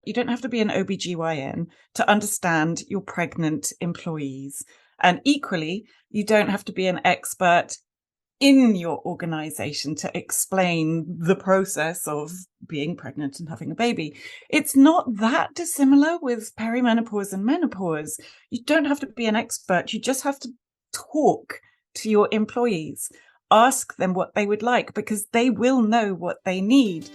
You don't have to be an OBGYN to understand your pregnant employees. And equally, you don't have to be an expert in your organization to explain the process of being pregnant and having a baby. It's not that dissimilar with perimenopause and menopause. You don't have to be an expert. You just have to talk to your employees, ask them what they would like, because they will know what they need.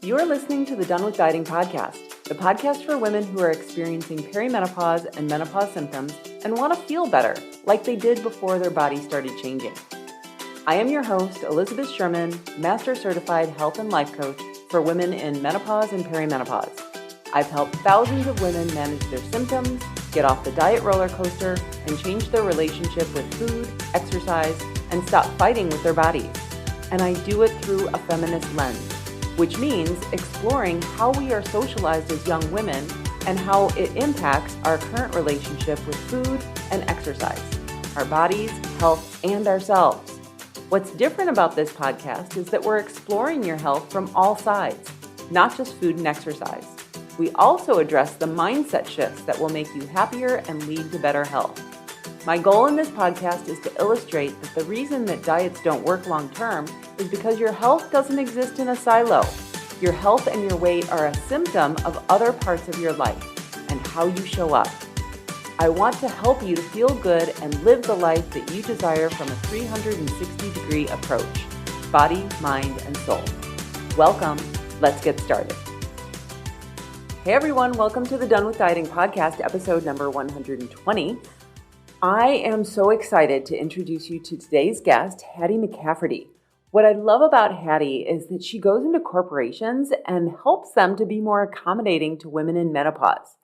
You are listening to the Done with Dieting podcast, the podcast for women who are experiencing perimenopause and menopause symptoms and want to feel better, like they did before their body started changing. I am your host, Elizabeth Sherman, Master Certified Health and Life Coach for women in menopause and perimenopause. I've helped thousands of women manage their symptoms, get off the diet roller coaster, and change their relationship with food, exercise, and stop fighting with their bodies. And I do it through a feminist lens, which means exploring how we are socialized as young women and how it impacts our current relationship with food and exercise, our bodies, health, and ourselves. What's different about this podcast is that we're exploring your health from all sides, not just food and exercise. We also address the mindset shifts that will make you happier and lead to better health. My goal in this podcast is to illustrate that the reason that diets don't work long-term is because your health doesn't exist in a silo. Your health and your weight are a symptom of other parts of your life and how you show up. I want to help you to feel good and live the life that you desire from a 360-degree approach, body, mind, and soul. Welcome. Let's get started. Hey everyone, welcome to the Done with Dieting podcast, episode number 120. I am so excited to introduce you to today's guest, Hatty McCafferty. What I love about Hatty is that she goes into corporations and helps them to be more accommodating to women in menopause.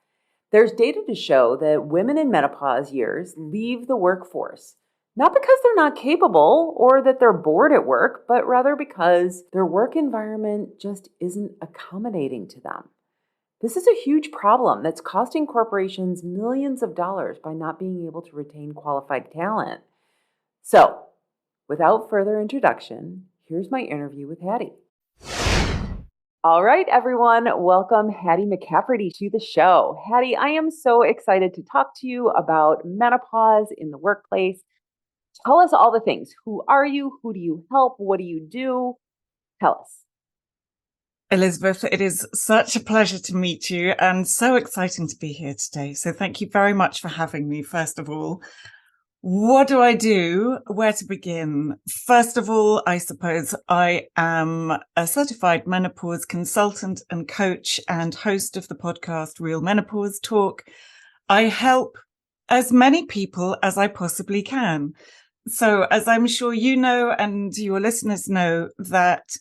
There's data to show that women in menopause years leave the workforce, not because they're not capable or that they're bored at work, but rather because their work environment just isn't accommodating to them. This is a huge problem that's costing corporations millions of dollars by not being able to retain qualified talent. So, without further introduction, here's my interview with Hatty. All right, everyone, welcome Hatty McCafferty to the show. Hatty, I am so excited to talk to you about menopause in the workplace. Tell us all the things. Who are you? Who do you help? What do you do? Tell us. Elizabeth, it is such a pleasure to meet you and so exciting to be here today. So thank you very much for having me, first of all. What do I do? Where to begin? First of all, I suppose I am a certified menopause consultant and coach and host of the podcast Real Menopause Talk. I help as many people as I possibly can. So as I'm sure you know and your listeners know, that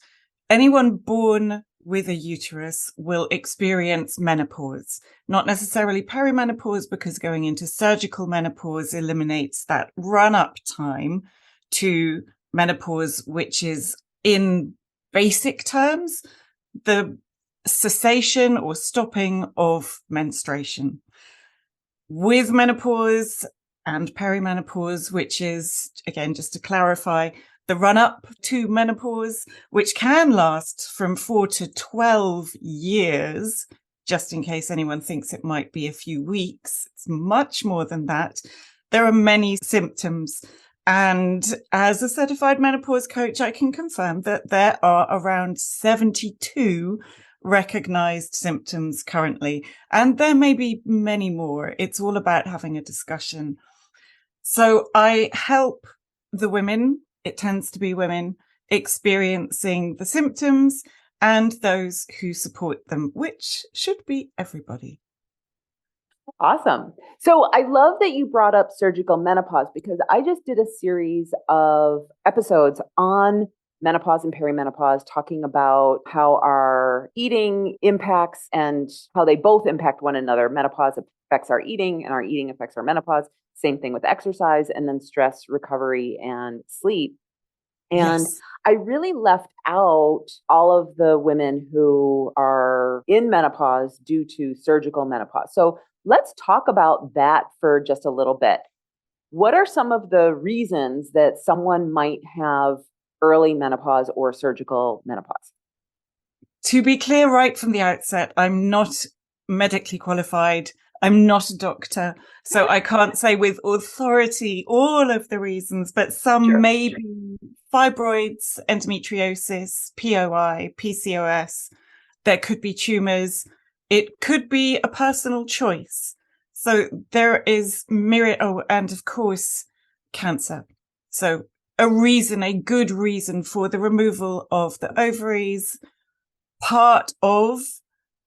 anyone born with a uterus will experience menopause, not necessarily perimenopause, because going into surgical menopause eliminates that run-up time to menopause, which is, in basic terms, the cessation or stopping of menstruation. With menopause and perimenopause, which is, again, just to clarify, the run-up to menopause, which can last from 4 to 12 years, just in case anyone thinks it might be a few weeks. It's much more than that. There are many symptoms. And as a certified menopause coach, I can confirm that there are around 72 recognized symptoms currently. And there may be many more. It's all about having a discussion. So I help the women, it tends to be women, experiencing the symptoms and those who support them, which should be everybody. Awesome. So I love that you brought up surgical menopause, because I just did a series of episodes on menopause and perimenopause, talking about how our eating impacts and how they both impact one another. Menopause affects our eating and our eating affects our menopause. Same thing with exercise, and then stress, recovery, and sleep. And Yes. I really left out all of the women who are in menopause due to surgical menopause. So let's talk about that for just a little bit. What are some of the reasons that someone might have early menopause or surgical menopause? To be clear right from the outset, I'm not medically qualified. I'm not a doctor. So I can't say with authority all of the reasons, but some Sure. may be fibroids, endometriosis, POI, PCOS. There could be tumors. It could be a personal choice. So there is myriad. Oh, and of course, cancer. So a good reason for the removal of the ovaries, part of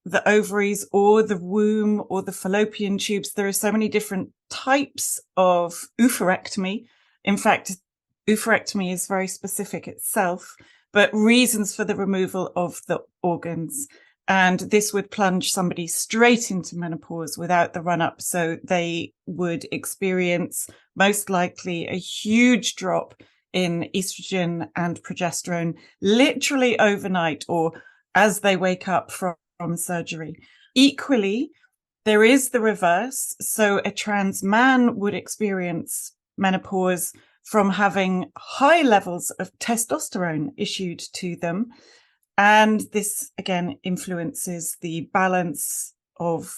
the ovaries or the womb or the fallopian tubes. There are so many different types of oophorectomy. In fact, oophorectomy is very specific itself, but reasons for the removal of the organs. And this would plunge somebody straight into menopause without the run up. So they would experience most likely a huge drop in estrogen and progesterone, literally overnight, or as they wake up from surgery. Equally, there is the reverse. So a trans man would experience menopause from having high levels of testosterone issued to them. And this, again, influences the balance of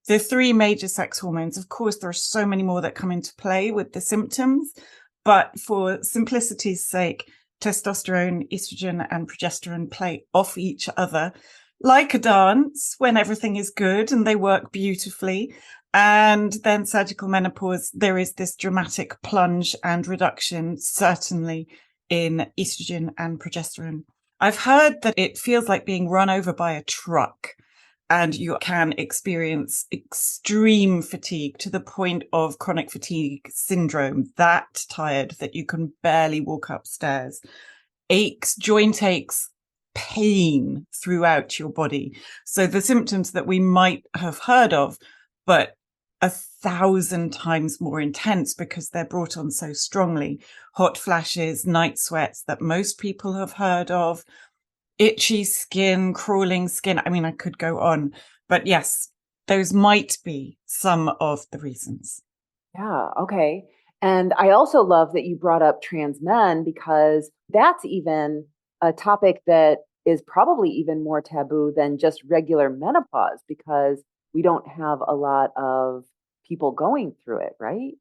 the three major sex hormones. Of course, there are so many more that come into play with the symptoms, but for simplicity's sake, testosterone, estrogen, and progesterone play off each other like a dance when everything is good and they work beautifully. And then surgical menopause, there is this dramatic plunge and reduction, certainly in estrogen and progesterone. I've heard that it feels like being run over by a truck, and you can experience extreme fatigue to the point of chronic fatigue syndrome, that tired that you can barely walk upstairs. Aches, joint aches, pain throughout your body. So the symptoms that we might have heard of, but 1,000 times more intense because they're brought on so strongly. Hot flashes, night sweats that most people have heard of, itchy skin, crawling skin. I mean, I could go on, but yes, those might be some of the reasons. Yeah, okay. And I also love that you brought up trans men because that's even a topic that is probably even more taboo than just regular menopause because we don't have a lot of people going through it, right?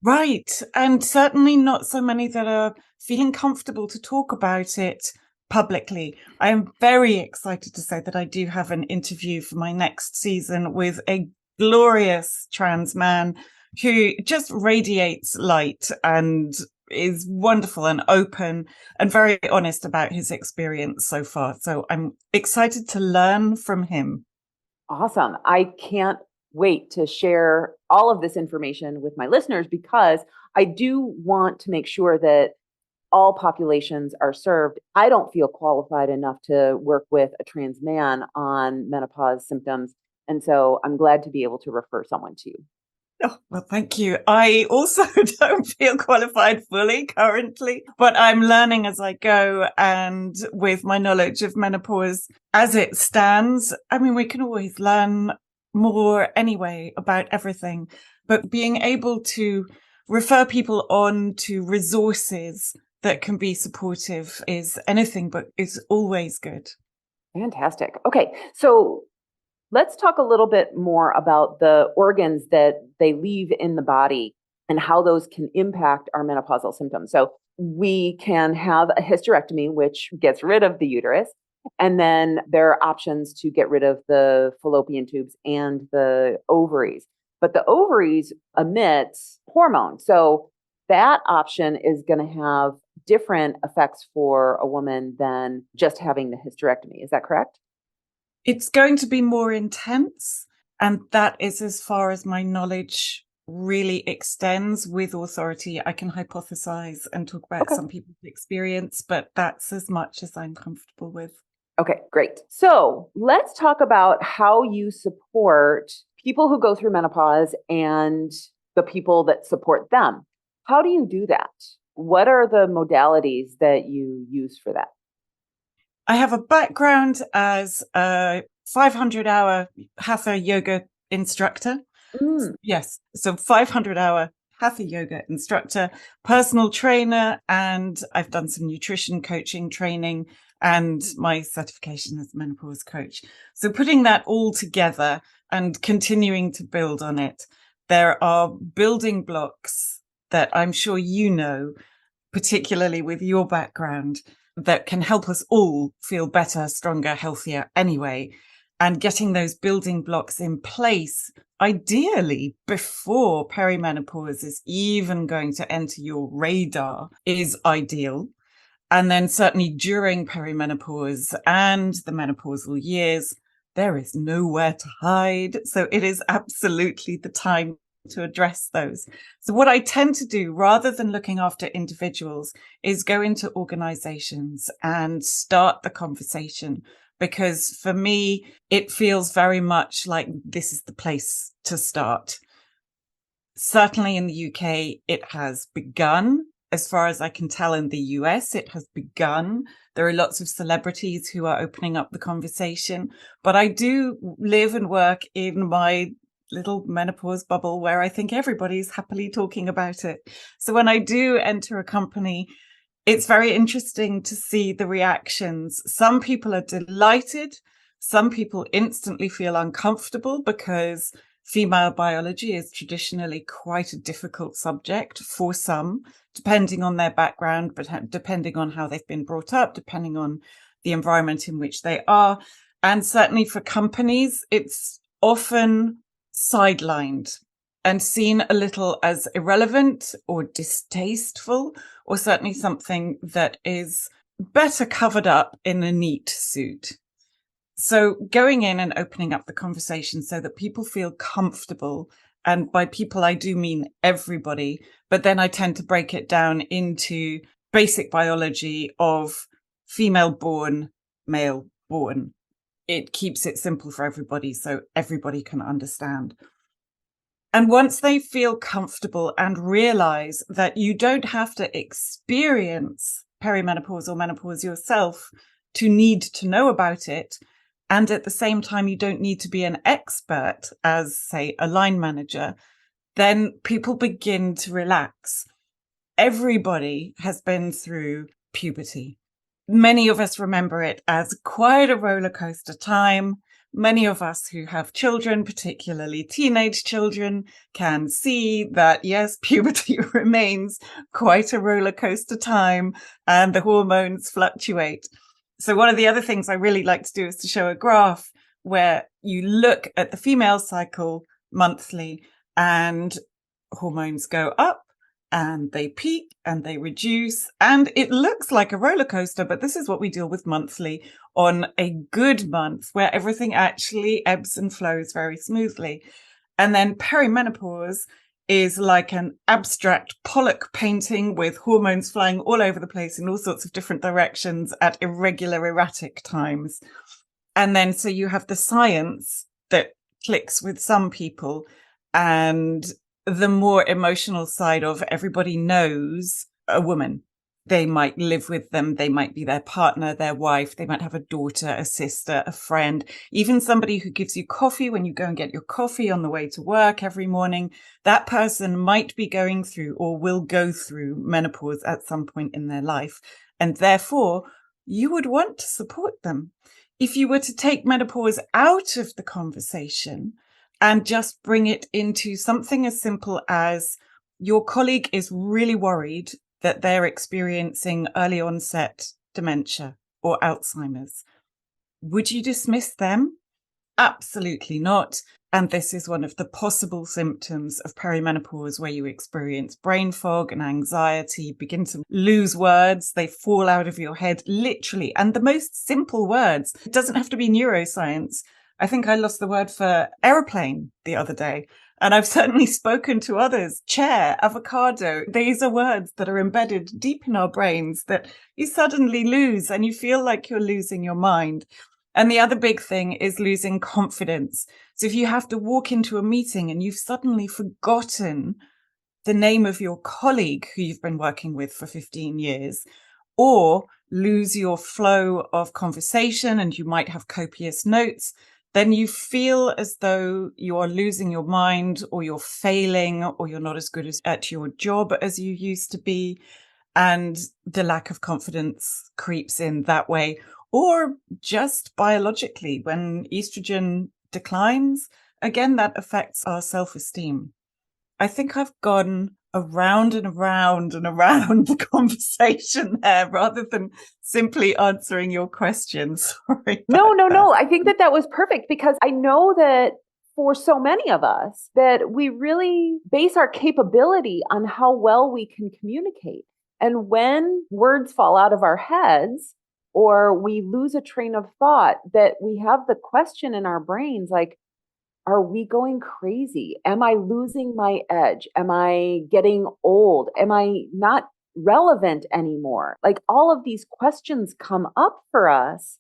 Right. And certainly not so many that are feeling comfortable to talk about it publicly. I am very excited to say that I do have an interview for my next season with a glorious trans man who just radiates light and is wonderful and open and very honest about his experience so far. So I'm excited to learn from him. Awesome. I can't wait to share all of this information with my listeners because I do want to make sure that all populations are served. I don't feel qualified enough to work with a trans man on menopause symptoms. And so I'm glad to be able to refer someone to you. Oh, well, thank you. I also don't feel qualified fully currently, but I'm learning as I go. And with my knowledge of menopause as it stands, I mean, we can always learn more anyway about everything, but being able to refer people on to resources that can be supportive is anything but is always good. Fantastic. Okay. So let's talk a little bit more about the organs that they leave in the body and how those can impact our menopausal symptoms. So we can have a hysterectomy, which gets rid of the uterus. And then there are options to get rid of the fallopian tubes and the ovaries. But the ovaries emit hormone. So that option is going to have different effects for a woman than just having the hysterectomy. Is that correct? It's going to be more intense. And that is as far as my knowledge really extends. With authority, I can hypothesize and talk about Okay. some people's experience, but that's as much as I'm comfortable with. Okay, great. So let's talk about how you support people who go through menopause and the people that support them. How do you do that? What are the modalities that you use for that? I have a background as a 500-hour Hatha yoga instructor. Mm, Yes. So 500-hour Hatha yoga instructor, personal trainer, and I've done some nutrition coaching training and my certification as a menopause coach. So putting that all together and continuing to build on it, there are building blocks that I'm sure you know, particularly with your background, that can help us all feel better, stronger, healthier anyway. And getting those building blocks in place, ideally before perimenopause is even going to enter your radar, is ideal. And then certainly during perimenopause and the menopausal years, there is nowhere to hide. So it is absolutely the time to address those. So what I tend to do, rather than looking after individuals, is go into organizations and start the conversation. Because for me, it feels very much like this is the place to start. Certainly in the UK, it has begun. As far as I can tell, in the US, it has begun. There are lots of celebrities who are opening up the conversation. But I do live and work in my little menopause bubble where I think everybody's happily talking about it. So when I do enter a company, it's very interesting to see the reactions. Some people are delighted. Some people instantly feel uncomfortable because female biology is traditionally quite a difficult subject for some, depending on their background, but depending on how they've been brought up, depending on the environment in which they are. And certainly for companies, it's often sidelined and seen a little as irrelevant or distasteful, or certainly something that is better covered up in a neat suit. So going in and opening up the conversation so that people feel comfortable, and by people, I do mean everybody, but then I tend to break it down into basic biology of female born, male born. It keeps it simple for everybody so everybody can understand. And once they feel comfortable and realize that you don't have to experience perimenopause or menopause yourself to need to know about it, and at the same time, you don't need to be an expert as, say, a line manager, then people begin to relax. Everybody has been through puberty. Many of us remember it as quite a roller coaster time. Many of us who have children, particularly teenage children, can see that, yes, puberty remains quite a roller coaster time and the hormones fluctuate. So one of the other things I really like to do is to show a graph where you look at the female cycle monthly and hormones go up and they peak and they reduce, and it looks like a roller coaster, but this is what we deal with monthly on a good month where everything actually ebbs and flows very smoothly. And then perimenopause is like an abstract Pollock painting with hormones flying all over the place in all sorts of different directions at irregular, erratic times. And then so you have the science that clicks with some people, and the more emotional side of everybody knows a woman. They might live with them. They might be their partner, their wife. They might have a daughter, a sister, a friend, even somebody who gives you coffee when you go and get your coffee on the way to work every morning. That person might be going through or will go through menopause at some point in their life. And therefore, you would want to support them. If you were to take menopause out of the conversation and just bring it into something as simple as your colleague is really worried that they're experiencing early onset dementia or Alzheimer's, would you dismiss them? Absolutely not. And this is one of the possible symptoms of perimenopause, where you experience brain fog and anxiety, begin to lose words. They fall out of your head, literally. And the most simple words, it doesn't have to be neuroscience. I think I lost the word for aeroplane the other day. And I've certainly spoken to others. Chair, avocado. These are words that are embedded deep in our brains that you suddenly lose and you feel like you're losing your mind. And the other big thing is losing confidence. So if you have to walk into a meeting and you've suddenly forgotten the name of your colleague who you've been working with for 15 years, or lose your flow of conversation and you might have copious notes, then you feel as though you are losing your mind, or you're failing, or you're not as good at your job as you used to be. And the lack of confidence creeps in that way. Or just biologically, when estrogen declines, again, that affects our self-esteem. I think I've gone around and around and around the conversation there rather than simply answering your question. Sorry. No. I think that was perfect, because I know that for so many of us that we really base our capability on how well we can communicate. And when words fall out of our heads or we lose a train of thought, that we have the question in our brains like, are we going crazy? Am I losing my edge? Am I getting old? Am I not relevant anymore? Like, all of these questions come up for us.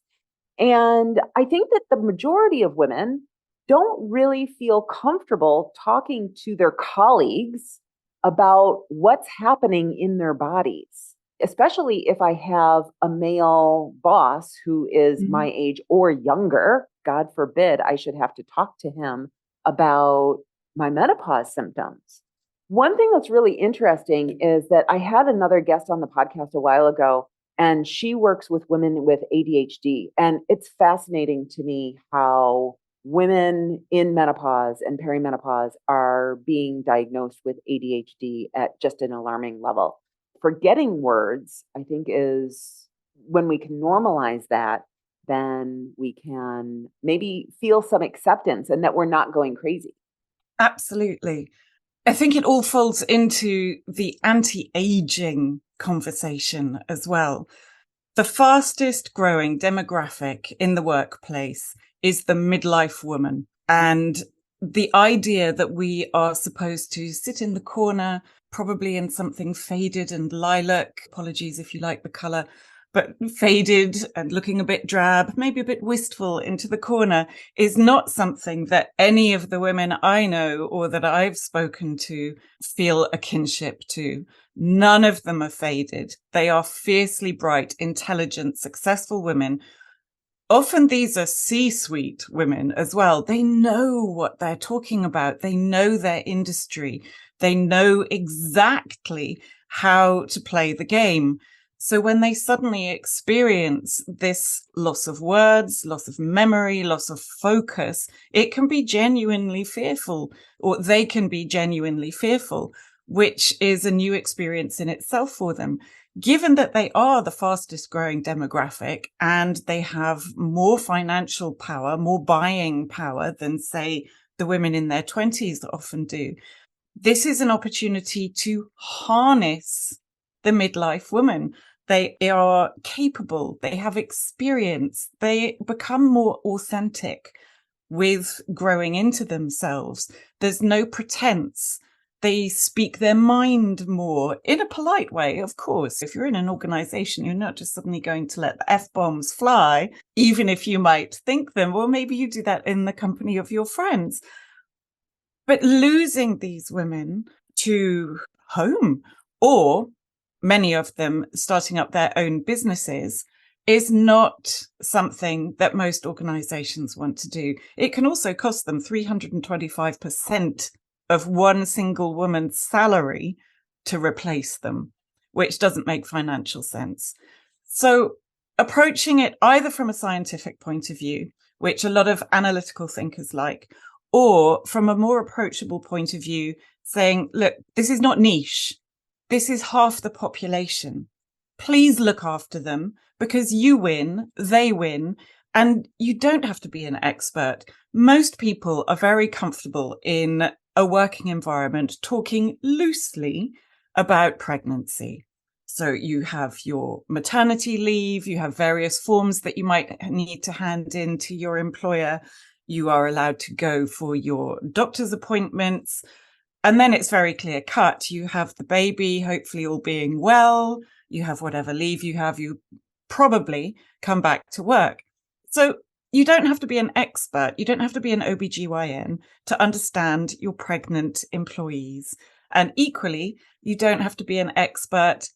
And I think that the majority of women don't really feel comfortable talking to their colleagues about what's happening in their bodies, especially if I have a male boss who is my age or younger. God forbid I should have to talk to him about my menopause symptoms. One thing that's really interesting is that I had another guest on the podcast a while ago, and she works with women with ADHD. And it's fascinating to me how women in menopause and perimenopause are being diagnosed with ADHD at just an alarming level. Forgetting words, I think, is when we can normalize that, then we can maybe feel some acceptance and that we're not going crazy. Absolutely. I think it all folds into the anti-aging conversation as well. The fastest growing demographic in the workplace is the midlife woman. And the idea that we are supposed to sit in the corner, probably in something faded and lilac, apologies if you like the color, but faded and looking a bit drab, maybe a bit wistful into the corner, is not something that any of the women I know or that I've spoken to feel a kinship to. None of them are faded. They are fiercely bright, intelligent, successful women. Often these are C-suite women as well. They know what they're talking about. They know their industry. They know exactly how to play the game. So when they suddenly experience this loss of words, loss of memory, loss of focus, it can be genuinely fearful, or they can be genuinely fearful, which is a new experience in itself for them. Given that they are the fastest growing demographic and they have more financial power, more buying power than, say, the women in their 20s often do, this is an opportunity to harness the midlife woman. They are capable, they have experience, they become more authentic with growing into themselves. There's no pretense. They speak their mind more in a polite way, of course. If you're in an organization, you're not just suddenly going to let the F-bombs fly, even if you might think them. Well, maybe you do that in the company of your friends. But losing these women to home, or many of them starting up their own businesses, is not something that most organizations want to do. It can also cost them 325% of one single woman's salary to replace them, which doesn't make financial sense. So approaching it either from a scientific point of view, which a lot of analytical thinkers like, or from a more approachable point of view, saying, look, this is not niche. This is half the population. Please look after them, because you win, they win, and you don't have to be an expert. Most people are very comfortable in a working environment talking loosely about pregnancy. So you have your maternity leave, you have various forms that you might need to hand in to your employer. You are allowed to go for your doctor's appointments. And then it's very clear cut. You have the baby, hopefully all being well. You have whatever leave you have. You probably come back to work. So you don't have to be an expert. You don't have to be an OBGYN to understand your pregnant employees. And equally, you don't have to be an expert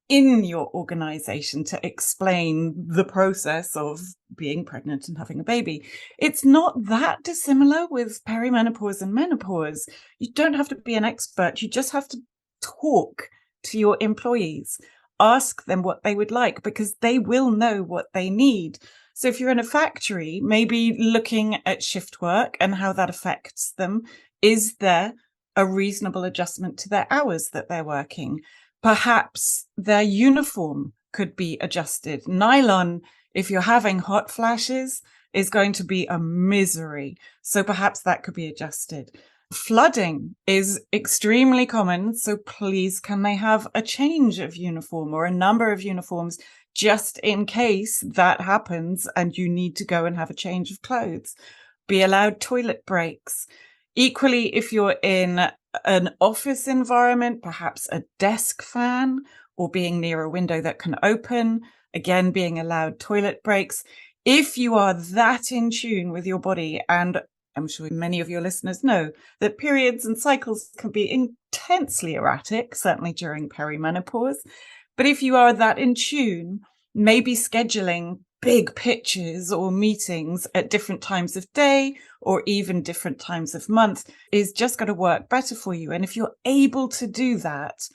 in your organization to explain the process of being pregnant and having a baby. It's not that dissimilar with perimenopause and menopause. You don't have to be an expert. You just have to talk to your employees, ask them what they would like, because they will know what they need. So if you're in a factory, maybe looking at shift work and how that affects them. Is there a reasonable adjustment to their hours that they're working? Perhaps their uniform could be adjusted. Nylon, if you're having hot flashes, is going to be a misery. So perhaps that could be adjusted. Flooding is extremely common. So please, can they have a change of uniform or a number of uniforms just in case that happens and you need to go and have a change of clothes? Be allowed toilet breaks. Equally, if you're in an office environment, perhaps a desk fan or being near a window that can open, again, being allowed toilet breaks. If you are that in tune with your body, and I'm sure many of your listeners know that periods and cycles can be intensely erratic, certainly during perimenopause. But if you are that in tune, maybe scheduling big pitches or meetings at different times of day or even different times of month is just going to work better for you. And if you're able to do that,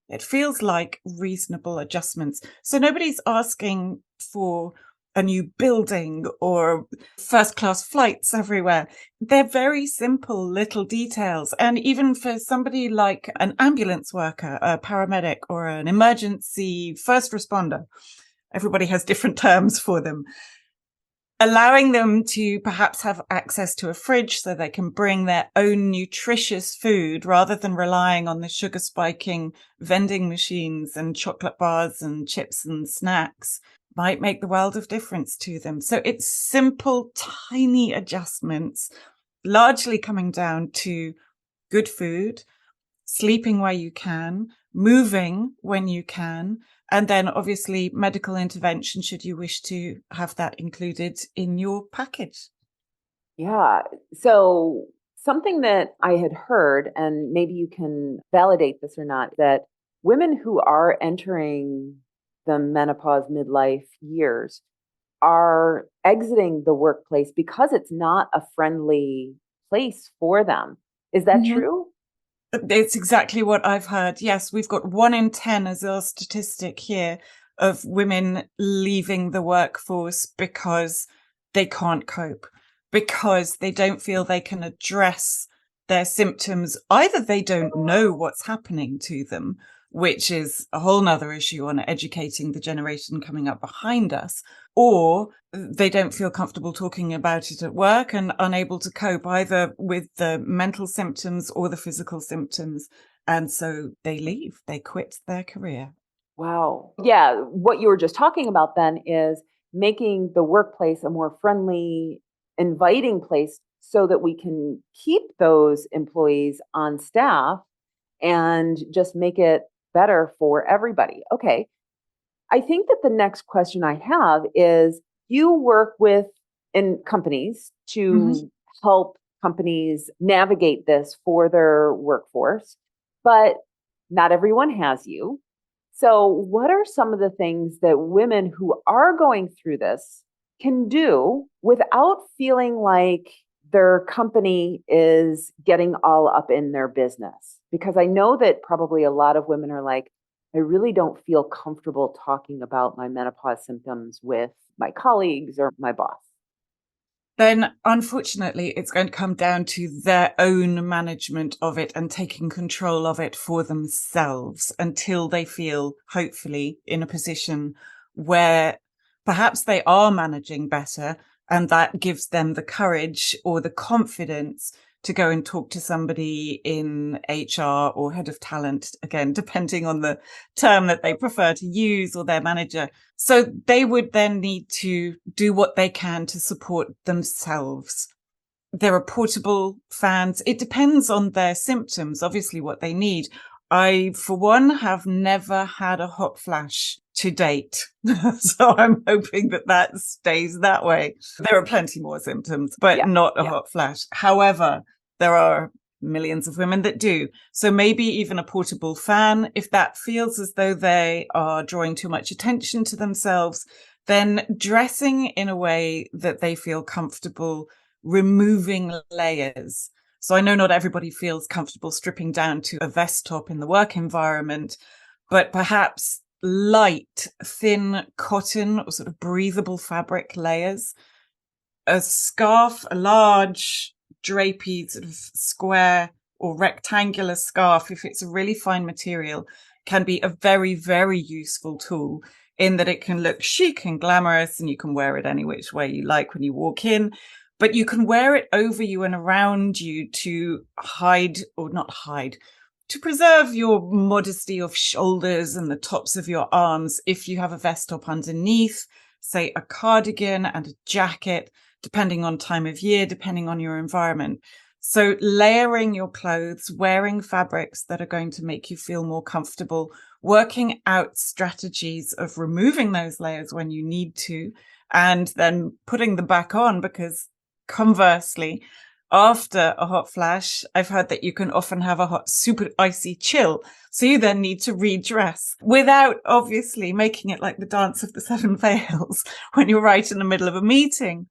it feels like reasonable adjustments. So nobody's asking for a new building or first class flights everywhere. They're very simple little details. And even for somebody like an ambulance worker, a paramedic, or an emergency first responder, everybody has different terms for them. Allowing them to perhaps have access to a fridge so they can bring their own nutritious food rather than relying on the sugar spiking vending machines and chocolate bars and chips and snacks might make the world of difference to them. So it's simple, tiny adjustments, largely coming down to good food, sleeping where you can, moving when you can, and then obviously medical intervention should you wish to have that included in your package. Yeah. So something that I had heard, and maybe you can validate this or not, that women who are entering the menopause midlife years are exiting the workplace because it's not a friendly place for them. Is that Mm-hmm. true? It's exactly what I've heard. Yes, we've got 1 in 10 as our statistic here of women leaving the workforce because they can't cope, because they don't feel they can address their symptoms. Either they don't know what's happening to them, which is a whole nother issue on educating the generation coming up behind us, or they don't feel comfortable talking about it at work and unable to cope either with the mental symptoms or the physical symptoms. And so they leave, they quit their career. Wow. Yeah. What you were just talking about then is making the workplace a more friendly, inviting place so that we can keep those employees on staff and just make it better for everybody. Okay. I think that the next question I have is you work with in companies Mm-hmm. to help companies navigate this for their workforce, but not everyone has you. So, what are some of the things that women who are going through this can do without feeling like their company is getting all up in their business? Because I know that probably a lot of women are like, I really don't feel comfortable talking about my menopause symptoms with my colleagues or my boss. Then unfortunately, it's going to come down to their own management of it and taking control of it for themselves until they feel, hopefully, in a position where perhaps they are managing better. And that gives them the courage or the confidence to go and talk to somebody in HR or head of talent, again, depending on the term that they prefer to use, or their manager. So they would then need to do what they can to support themselves. There are portable fans. It depends on their symptoms, obviously, what they need. I, for one, have never had a hot flash to date. So I'm hoping that that stays that way. There are plenty more symptoms, but Yeah. not a Yeah. hot flash. However, there are millions of women that do. So maybe even a portable fan, if that feels as though they are drawing too much attention to themselves, then dressing in a way that they feel comfortable, removing layers. So I know not everybody feels comfortable stripping down to a vest top in the work environment, but perhaps light, thin cotton or sort of breathable fabric layers. A scarf, a large drapey sort of square or rectangular scarf, if it's a really fine material, can be a very, very useful tool in that it can look chic and glamorous and you can wear it any which way you like when you walk in, but you can wear it over you and around you to hide or not hide, to preserve your modesty of shoulders and the tops of your arms if you have a vest top underneath, say a cardigan and a jacket, depending on time of year, depending on your environment. So layering your clothes, wearing fabrics that are going to make you feel more comfortable, working out strategies of removing those layers when you need to, and then putting them back on, because conversely, after a hot flash, I've heard that you can often have a hot, super icy chill. So you then need to redress without obviously making it like the dance of the seven veils when you're right in the middle of a meeting.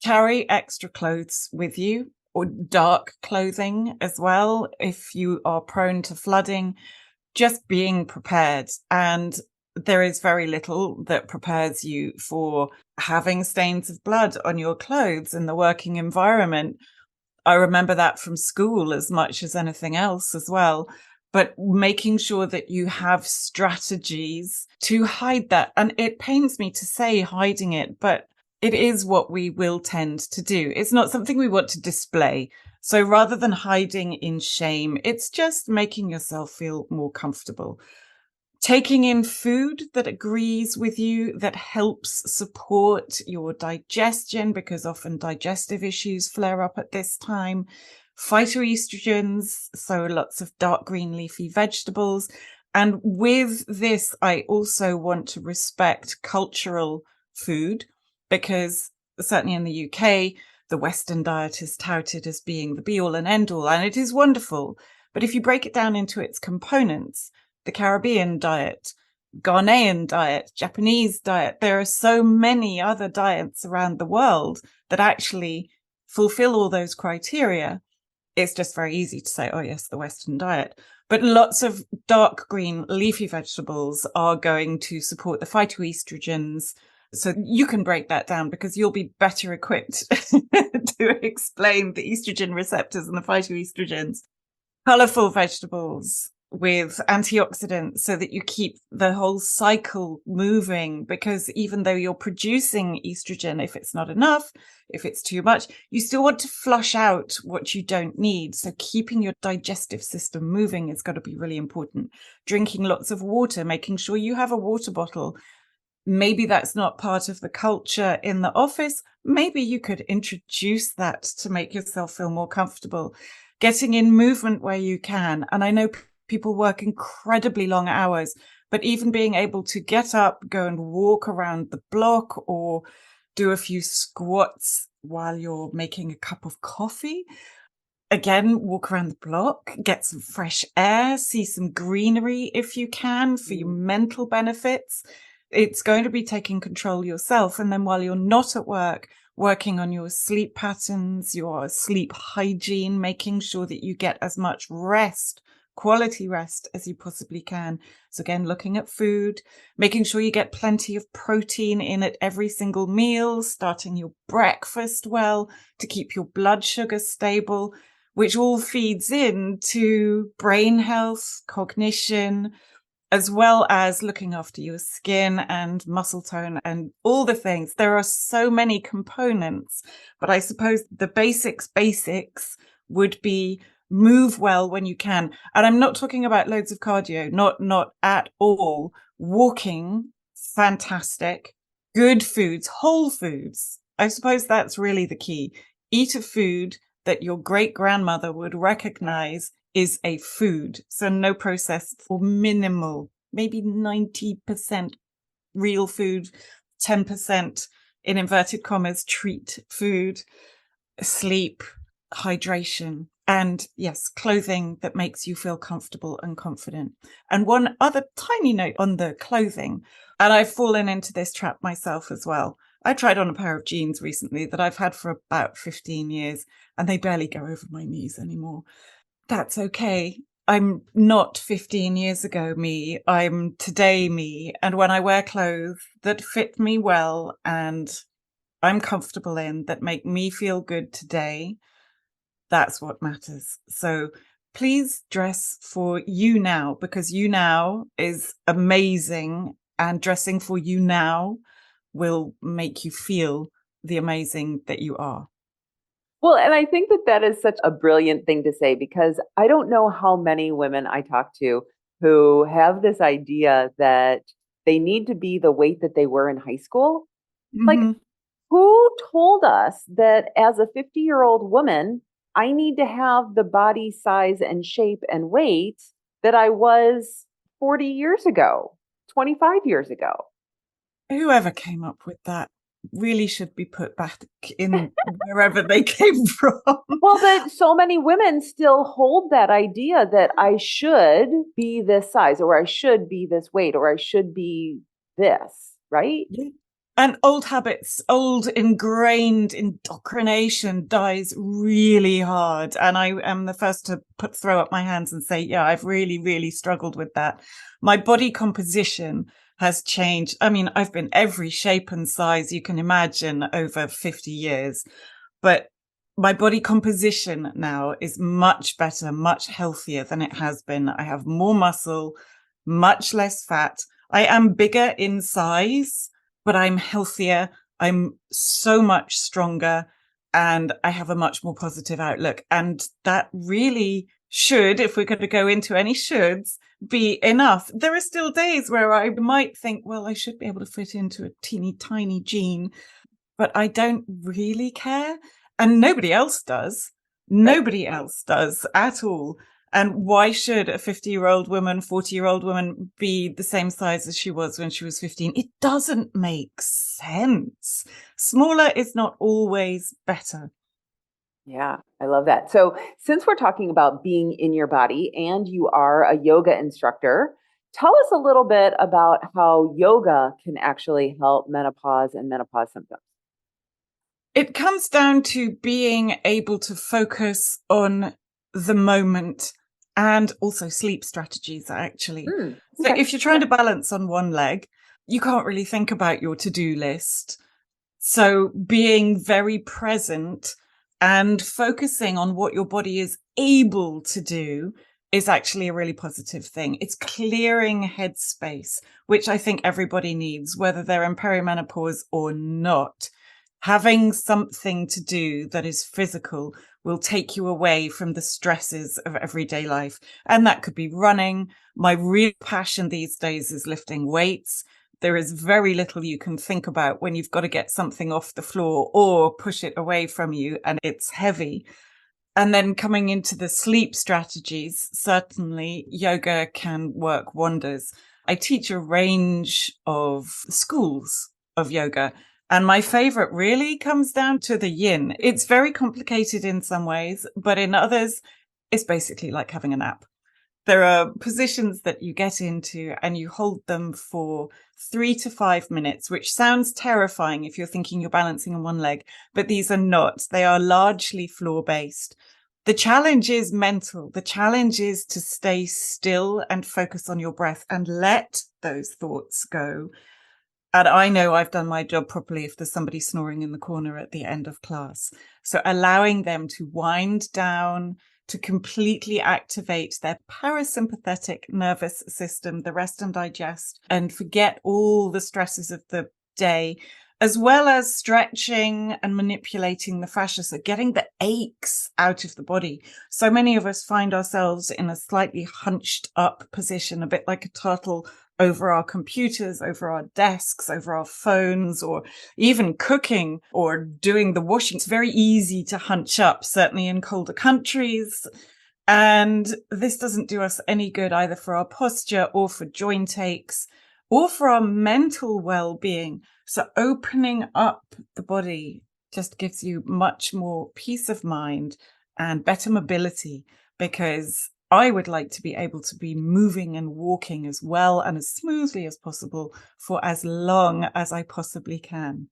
Carry extra clothes with you, or dark clothing as well, if you are prone to flooding. Just being prepared. And there is very little that prepares you for having stains of blood on your clothes in the working environment. I remember that from school as much as anything else as well. But making sure that you have strategies to hide that. And it pains me to say hiding it, but it is what we will tend to do. It's not something we want to display. So rather than hiding in shame, it's just making yourself feel more comfortable. Taking in food that agrees with you, that helps support your digestion, because often digestive issues flare up at this time. Phytoestrogens, so lots of dark green leafy vegetables. And with this, I also want to respect cultural food, because certainly in the UK, the Western diet is touted as being the be all and end all, and it is wonderful. But if you break it down into its components, the Caribbean diet, Ghanaian diet, Japanese diet, there are so many other diets around the world that actually fulfill all those criteria. It's just very easy to say, oh yes, the Western diet. But lots of dark green leafy vegetables are going to support the phytoestrogens. So you can break that down because you'll be better equipped to explain the estrogen receptors and the phytoestrogens. Colorful vegetables with antioxidants so that you keep the whole cycle moving, because even though you're producing estrogen, if it's not enough, if it's too much, you still want to flush out what you don't need. So keeping your digestive system moving is going to be really important. Drinking lots of water, making sure you have a water bottle. Maybe that's not part of the culture in the office. Maybe you could introduce that to make yourself feel more comfortable. Getting in movement where you can. And I know people work incredibly long hours, but even being able to get up, go and walk around the block, or do a few squats while you're making a cup of coffee. Again, walk around the block, get some fresh air, see some greenery if you can, for your mental benefits. It's going to be taking control yourself. And then while you're not at work, working on your sleep patterns, your sleep hygiene, making sure that you get as much rest, quality rest, as you possibly can. So again, looking at food, making sure you get plenty of protein in at every single meal, starting your breakfast well to keep your blood sugar stable, which all feeds into brain health, cognition, as well as looking after your skin and muscle tone and all the things. There are so many components, but I suppose the basics would be move well when you can. And I'm not talking about loads of cardio, not at all. Walking, fantastic. Good foods, whole foods. I suppose that's really the key. Eat a food that your great grandmother would recognize is a food. So no processed or minimal, maybe 90% real food, 10% in inverted commas, treat food, sleep, hydration. And yes, clothing that makes you feel comfortable and confident. And one other tiny note on the clothing, and I've fallen into this trap myself as well. I tried on a pair of jeans recently that I've had for about 15 years, and they barely go over my knees anymore. That's okay. I'm not 15 years ago me. I'm today me. And when I wear clothes that fit me well and I'm comfortable in, that make me feel good today, that's what matters. So please dress for you now, because you now is amazing, and dressing for you now will make you feel the amazing that you are. Well, and I think that that is such a brilliant thing to say because I don't know how many women I talk to who have this idea that they need to be the weight that they were in high school. Like, Mm-hmm. who told us that as a 50-year-old woman, I need to have the body size and shape and weight that I was 40 years ago, 25 years ago? Whoever came up with that really should be put back in wherever they came from. Well, but so many women still hold that idea that I should be this size or I should be this weight or I should be this, right? Yeah. And old habits, old ingrained indoctrination dies really hard. And I am the first to throw up my hands and say, yeah, I've really, really struggled with that. My body composition has changed. I mean, I've been every shape and size you can imagine over 50 years, but my body composition now is much better, much healthier than it has been. I have more muscle, much less fat. I am bigger in size, but I'm healthier. I'm so much stronger, and I have a much more positive outlook. And that really should, if we're going to go into any shoulds, be enough. There are still days where I might think, well, I should be able to fit into a teeny tiny jean, but I don't really care. And nobody else does. Right. Nobody else does at all. And why should a 50-year-old woman, 40-year-old woman be the same size as she was when she was 15? It doesn't make sense. Smaller is not always better. Yeah, I love that. So, since we're talking about being in your body and you are a yoga instructor, tell us a little bit about how yoga can actually help menopause and menopause symptoms. It comes down to being able to focus on the moment, and also sleep strategies, actually. So Okay. if you're trying to balance on one leg, you can't really think about your to-do list. So being very present and focusing on what your body is able to do is actually a really positive thing. It's clearing headspace, which I think everybody needs, whether they're in perimenopause or not. Having something to do that is physical will take you away from the stresses of everyday life. And that could be running. My real passion these days is lifting weights. There is very little you can think about when you've got to get something off the floor or push it away from you and it's heavy. And then coming into the sleep strategies, certainly yoga can work wonders. I teach a range of schools of yoga, and my favorite really comes down to the yin. It's very complicated in some ways, but in others, it's basically like having a nap. There are positions that you get into and you hold them for 3 to 5 minutes, which sounds terrifying if you're thinking you're balancing on one leg, but these are not. They are largely floor based. The challenge is mental. The challenge is to stay still and focus on your breath and let those thoughts go. And I know I've done my job properly if there's somebody snoring in the corner at the end of class. So allowing them to wind down, to completely activate their parasympathetic nervous system, the rest and digest, and forget all the stresses of the day, as well as stretching and manipulating the fascia. So getting the aches out of the body. So many of us find ourselves in a slightly hunched up position, a bit like a turtle over our computers, over our desks, over our phones, or even cooking or doing the washing. It's very easy to hunch up, certainly in colder countries. And this doesn't do us any good either for our posture or for joint aches or for our mental well-being. So opening up the body just gives you much more peace of mind and better mobility, because I would like to be able to be moving and walking as well and as smoothly as possible for as long as I possibly can.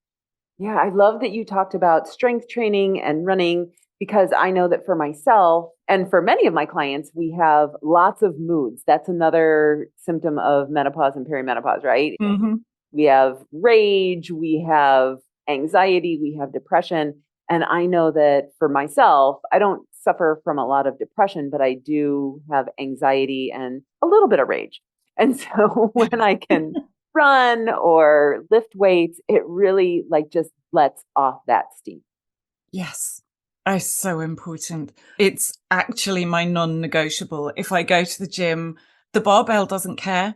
Yeah, I love that you talked about strength training and running because I know that for myself and for many of my clients, we have lots of moods. That's another symptom of menopause and perimenopause, right? Mm-hmm. We have rage, we have anxiety, we have depression. And I know that for myself, I don't suffer from a lot of depression, but I do have anxiety and a little bit of rage. And so when I can run or lift weights, it really like just lets off that steam. Yes. It's so important. It's actually my non-negotiable. If I go to the gym, the barbell doesn't care.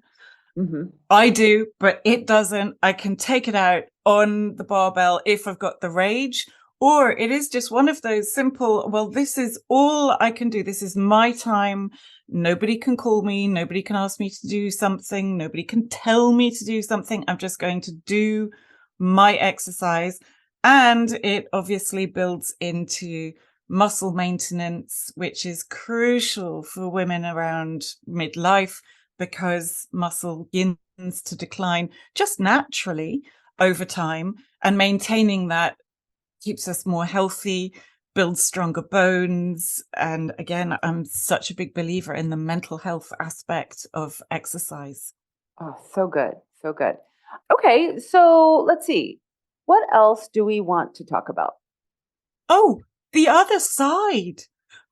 Mm-hmm. I do, but it doesn't. I can take it out on the barbell if I've got the rage, or it is just one of those simple, well, this is all I can do. This is my time. Nobody can call me. Nobody can ask me to do something. Nobody can tell me to do something. I'm just going to do my exercise. And it obviously builds into muscle maintenance, which is crucial for women around midlife, because muscle begins to decline just naturally over time, and maintaining that keeps us more healthy, builds stronger bones. And again, I'm such a big believer in the mental health aspect of exercise. Oh, so good. So good. Okay, so let's see. What else do we want to talk about? Oh, the other side.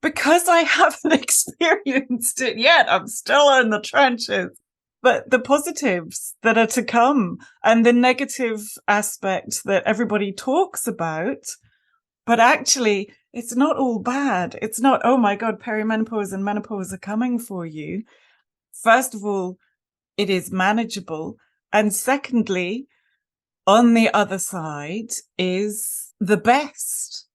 Because I haven't experienced it yet, I'm still in the trenches. But the positives that are to come and the negative aspect that everybody talks about, but actually it's not all bad. It's not, oh my God, perimenopause and menopause are coming for you. First of all, it is manageable. And secondly, on the other side is the best.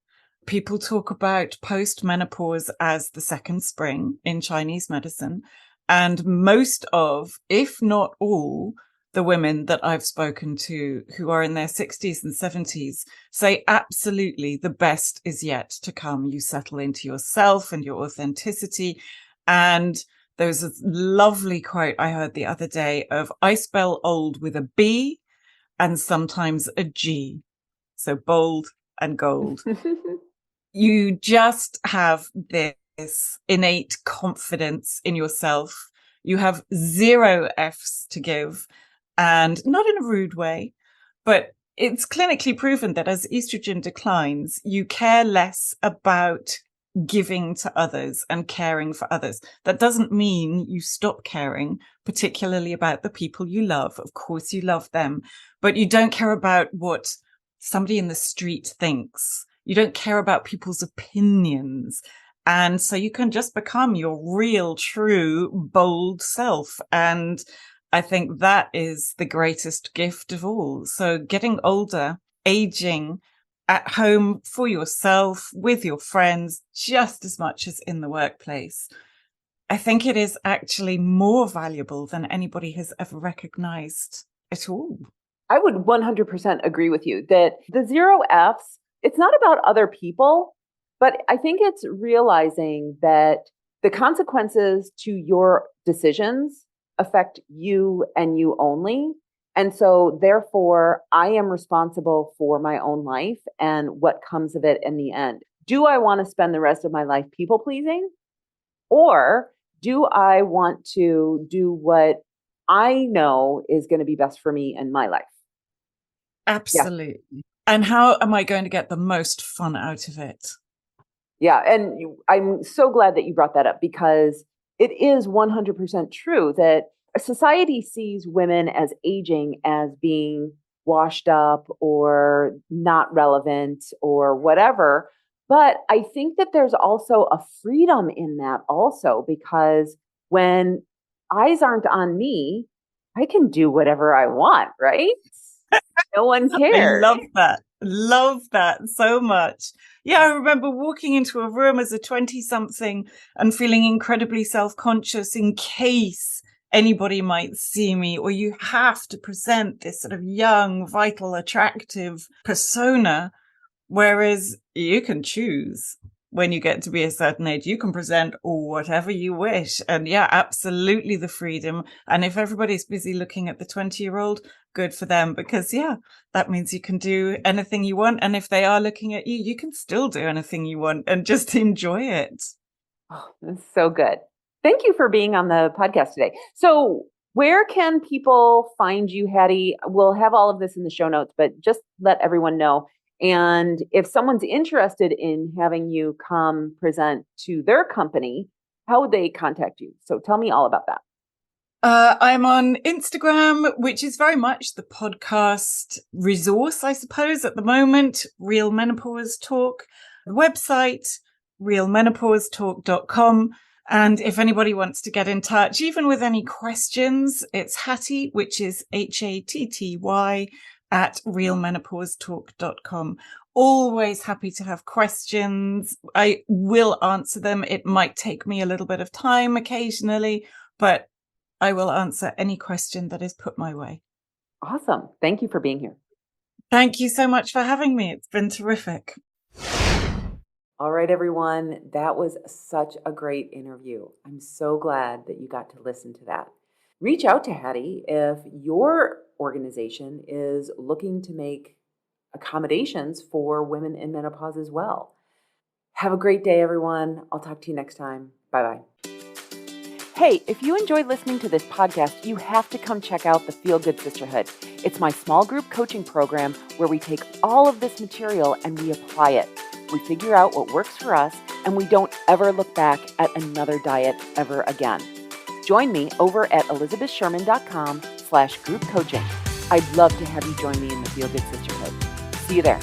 People talk about post-menopause as the second spring in Chinese medicine. And most of, if not all, the women that I've spoken to who are in their 60s and 70s say absolutely the best is yet to come. You settle into yourself and your authenticity. And there was a lovely quote I heard the other day of, I spell old with a B and sometimes a G. So bold and gold. You just have this innate confidence in yourself. You have 0 F's to give, and not in a rude way, but it's clinically proven that as estrogen declines, you care less about giving to others and caring for others. That doesn't mean you stop caring, particularly about the people you love. Of course, you love them, but you don't care about what somebody in the street thinks. You don't care about people's opinions. And so you can just become your real, true, bold self. And I think that is the greatest gift of all. So getting older, aging at home for yourself, with your friends, just as much as in the workplace, I think it is actually more valuable than anybody has ever recognized at all. I would 100% agree with you that the 0 F's, it's not about other people, but I think it's realizing that the consequences to your decisions affect you and you only. And so, therefore, I am responsible for my own life and what comes of it in the end. Do I want to spend the rest of my life people pleasing? Or do I want to do what I know is going to be best for me in my life? Yeah. Absolutely. And how am I going to get the most fun out of it? Yeah. And I'm so glad that you brought that up because it is 100% true that society sees women as aging as being washed up or not relevant or whatever. But I think that there's also a freedom in that also because when eyes aren't on me, I can do whatever I want, right? No one I cares. love that. Love that so much. Yeah, I remember walking into a room as a 20 something and feeling incredibly self-conscious in case anybody might see me, or you have to present this sort of young, vital, attractive persona, whereas you can choose when you get to be a certain age, you can present whatever you wish. And yeah, absolutely the freedom. And if everybody's busy looking at the 20-year-old, good for them, because yeah, that means you can do anything you want. And if they are looking at you, you can still do anything you want and just enjoy it. Oh, that's so good. Thank you for being on the podcast today. So, where can people find you, Hattie? We'll have all of this in the show notes, but just let everyone know. And if someone's interested in having you come present to their company, how would they contact you? So, tell me all about that. I'm on Instagram, which is very much the podcast resource, I suppose, at the moment. Real Menopause Talk. The website, realmenopausetalk.com. And if anybody wants to get in touch, even with any questions, it's Hatty, which is Hatty at realmenopausetalk.com. Always happy to have questions. I will answer them. It might take me a little bit of time occasionally, but I will answer any question that is put my way. Awesome. Thank you for being here. Thank you so much for having me. It's been terrific. All right, everyone. That was such a great interview. I'm so glad that you got to listen to that. Reach out to Hattie if your organization is looking to make accommodations for women in menopause as well. Have a great day, everyone. I'll talk to you next time. Bye-bye. Hey, if you enjoyed listening to this podcast, you have to come check out the Feel Good Sisterhood. It's my small group coaching program where we take all of this material and we apply it. We figure out what works for us, and we don't ever look back at another diet ever again. Join me over at elizabethsherman.com/group coaching. I'd love to have you join me in the Feel Good Sisterhood. See you there.